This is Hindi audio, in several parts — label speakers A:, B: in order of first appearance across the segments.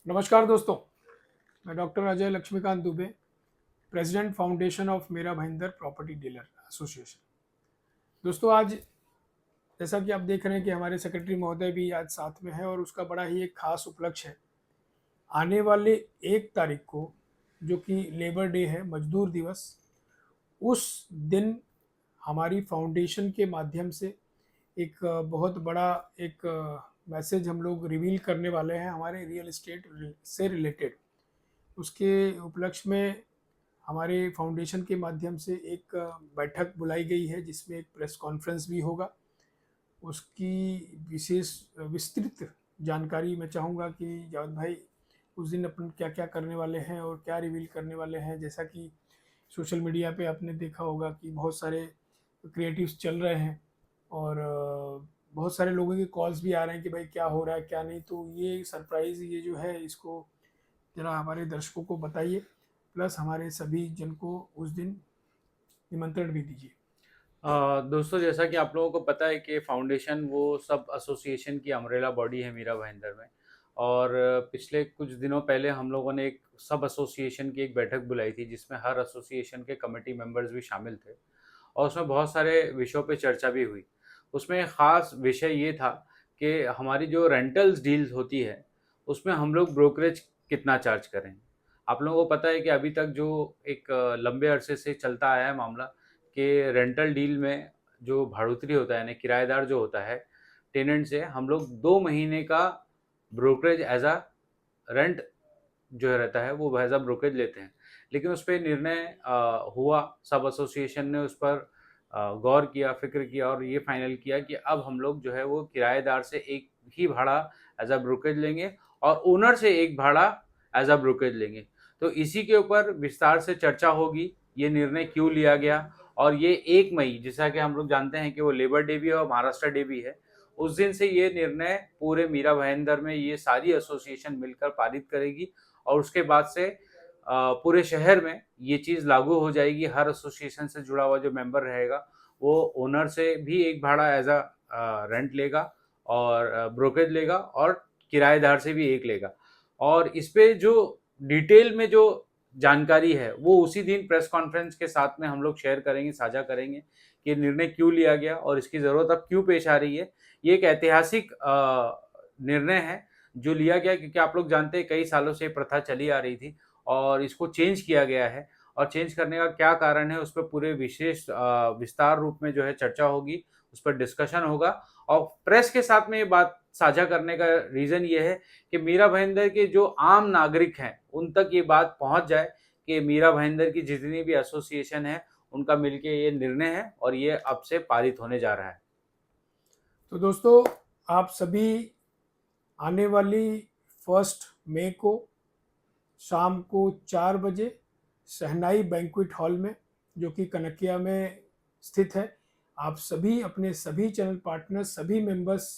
A: नमस्कार दोस्तों, मैं doctor Ajay Laxmikant Dubey, president foundation of Mira Bhayandar property dealer association. दोस्तों, आज जैसा कि आप देख रहे हैं कि हमारे सेक्रेटरी महोदय भी आज साथ में है और उसका बड़ा ही एक खास उपलक्ष्य है। आने वाले 1 तारीख को, जो कि लेबर डे है, मजदूर दिवस, उस दिन हमारी फाउंडेशन के माध्यम से एक बहुत बड़ा एक मैसेज हम लोग रिवील करने वाले हैं हमारे रियल एस्टेट से रिलेटेड। उसके उपलक्ष्य में हमारे फाउंडेशन के माध्यम से एक बैठक बुलाई गई है, जिसमें एक प्रेस कॉन्फ्रेंस भी होगा। उसकी विशेष विस्तृत जानकारी मैं चाहूँगा कि जावेद भाई उस दिन अपन क्या क्या करने वाले हैं और क्या रिवील करने वाले हैं। जैसा कि सोशल मीडिया पे आपने देखा होगा कि बहुत सारे क्रिएटिव्स चल रहे हैं और बहुत सारे लोगों के कॉल्स भी आ रहे हैं कि भाई क्या हो रहा है क्या नहीं। तो ये सरप्राइज़ ये जो है, इसको ज़रा हमारे दर्शकों को बताइए, प्लस हमारे सभी जन को उस दिन निमंत्रण भी दीजिए।
B: दोस्तों, जैसा कि आप लोगों को पता है कि फाउंडेशन वो सब एसोसिएशन की अम्ब्रेला बॉडी है मीरा भाईंदर में। और पिछले कुछ दिनों पहले हम लोगों ने एक सब एसोसिएशन की एक बैठक बुलाई थी, जिसमें हर एसोसिएशन के कमेटी मेंबर्स भी शामिल थे और उसमें बहुत सारे विषयों पे चर्चा भी हुई। उसमें एक ख़ास विषय ये था कि हमारी जो रेंटल्स डील्स होती है, उसमें हम लोग ब्रोकरेज कितना चार्ज करें। आप लोगों को पता है कि अभी तक जो एक लंबे अरसे से चलता आया है मामला, कि रेंटल डील में जो भाड़ूतरी होता है, यानी किराएदार जो होता है, टेनेंट से हम लोग 2 महीने का ब्रोकरेज एज अ रेंट जो रहता है वो एज अ ब्रोकरेज लेते हैं। लेकिन उस पर निर्णय हुआ, सब एसोसिएशन ने उस पर गौर किया, फिक्र किया और ये फाइनल किया कि अब हम लोग जो है वो किराएदार से एक ही भाड़ा एज अ ब्रोकरेज लेंगे और ओनर से एक भाड़ा एज अ ब्रोकरेज लेंगे। तो इसी के ऊपर विस्तार से चर्चा होगी, ये निर्णय क्यों लिया गया। और ये 1 मई, जैसा कि हम लोग जानते हैं कि वो लेबर डे भी है और महाराष्ट्र डे भी है, उस दिन से ये निर्णय पूरे मीरा भाईंदर में ये सारी एसोसिएशन मिलकर पारित करेगी और उसके बाद से पूरे शहर में ये चीज़ लागू हो जाएगी। हर एसोसिएशन से जुड़ा हुआ जो मेंबर रहेगा वो ओनर से भी एक भाड़ा एज अ रेंट लेगा और ब्रोकरेज लेगा और किराएदार से भी एक लेगा। और इस पे जो डिटेल में जो जानकारी है वो उसी दिन प्रेस कॉन्फ्रेंस के साथ में हम लोग शेयर करेंगे, साझा करेंगे कि निर्णय क्यों लिया गया और इसकी ज़रूरत अब क्यों पेश आ रही है। ये एक ऐतिहासिक निर्णय है जो लिया गया, क्योंकि आप लोग जानते हैं कई सालों से प्रथा चली आ रही थी और इसको चेंज किया गया है। और चेंज करने का क्या कारण है उस पर पूरे विशेष विस्तार रूप में जो है चर्चा होगी, उस पर डिस्कशन होगा। और प्रेस के साथ में ये बात साझा करने का रीज़न ये है कि मीरा भाईंदर के जो आम नागरिक हैं उन तक ये बात पहुंच जाए कि मीरा भाईंदर की जितनी भी एसोसिएशन है उनका मिलके ये निर्णय है और ये अब से पारित होने जा रहा है।
A: तो दोस्तों, आप सभी आने वाली 1 मई को शाम को 4 बजे शहनाई बैंक्वेट हॉल में, जो कि कनकिया में स्थित है, आप सभी अपने सभी चैनल पार्टनर्स, सभी मेंबर्स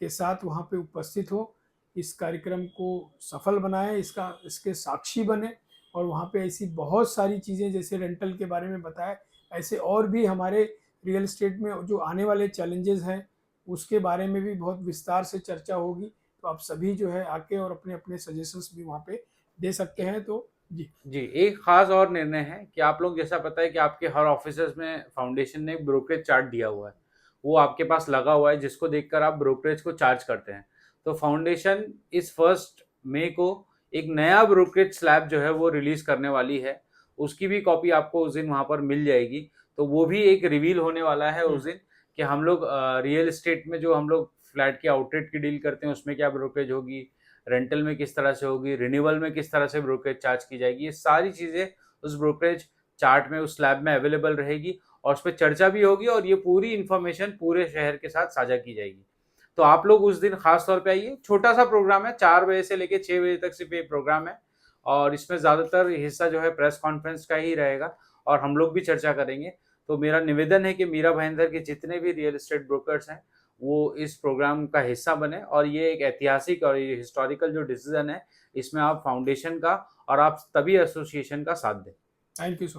A: के साथ वहाँ पे उपस्थित हो। इस कार्यक्रम को सफल बनाएं, इसके साक्षी बने। और वहाँ पे ऐसी बहुत सारी चीज़ें, जैसे रेंटल के बारे में बताया, ऐसे और भी हमारे रियल एस्टेट में जो आने वाले चैलेंजेस हैं उसके बारे में भी बहुत विस्तार से चर्चा होगी। तो आप सभी जो है आके और अपने अपने सजेशंस भी वहाँ पे दे सकते हैं। तो जी।
B: जी, एक खास और निर्णय है कि आप लोग, जैसा पता है कि आपके हर ऑफिसेज में फाउंडेशन ने एक ब्रोकरेज चार्ट दिया हुआ है, वो आपके पास लगा हुआ है, जिसको देखकर आप ब्रोकरेज को चार्ज करते हैं। तो फाउंडेशन इस 1 मई को एक नया ब्रोकरेज स्लैब जो है वो रिलीज करने वाली है। उसकी भी कॉपी आपको उस दिन वहाँ पर मिल जाएगी। तो वो भी एक रिवील होने वाला है उस दिन कि हम लोग रियल एस्टेट में जो हम लोग फ्लैट की आउटलेट की डील करते हैं उसमें क्या ब्रोकरेज होगी, रेंटल में किस तरह से होगी, रिन्यूअल में किस तरह से ब्रोकरेज चार्ज की जाएगी, ये सारी चीज़ें उस ब्रोकरेज चार्ट में, उस स्लैब में अवेलेबल रहेगी और उस पर चर्चा भी होगी और ये पूरी इन्फॉर्मेशन पूरे शहर के साथ साझा की जाएगी। तो आप लोग उस दिन खास तौर पे आइए। छोटा सा प्रोग्राम है, 4 बजे से लेकर 6 बजे तक सिर्फ ये प्रोग्राम है और इसमें ज़्यादातर हिस्सा जो है प्रेस कॉन्फ्रेंस का ही रहेगा और हम लोग भी चर्चा करेंगे। तो मेरा निवेदन है कि मीरा भाईंदर के जितने भी रियल एस्टेट ब्रोकर्स हैं वो इस प्रोग्राम का हिस्सा बने और ये एक ऐतिहासिक और ये हिस्टोरिकल जो डिसीजन है, इसमें आप फाउंडेशन का और आप तभी एसोसिएशन का साथ दें।
A: Thank you so much.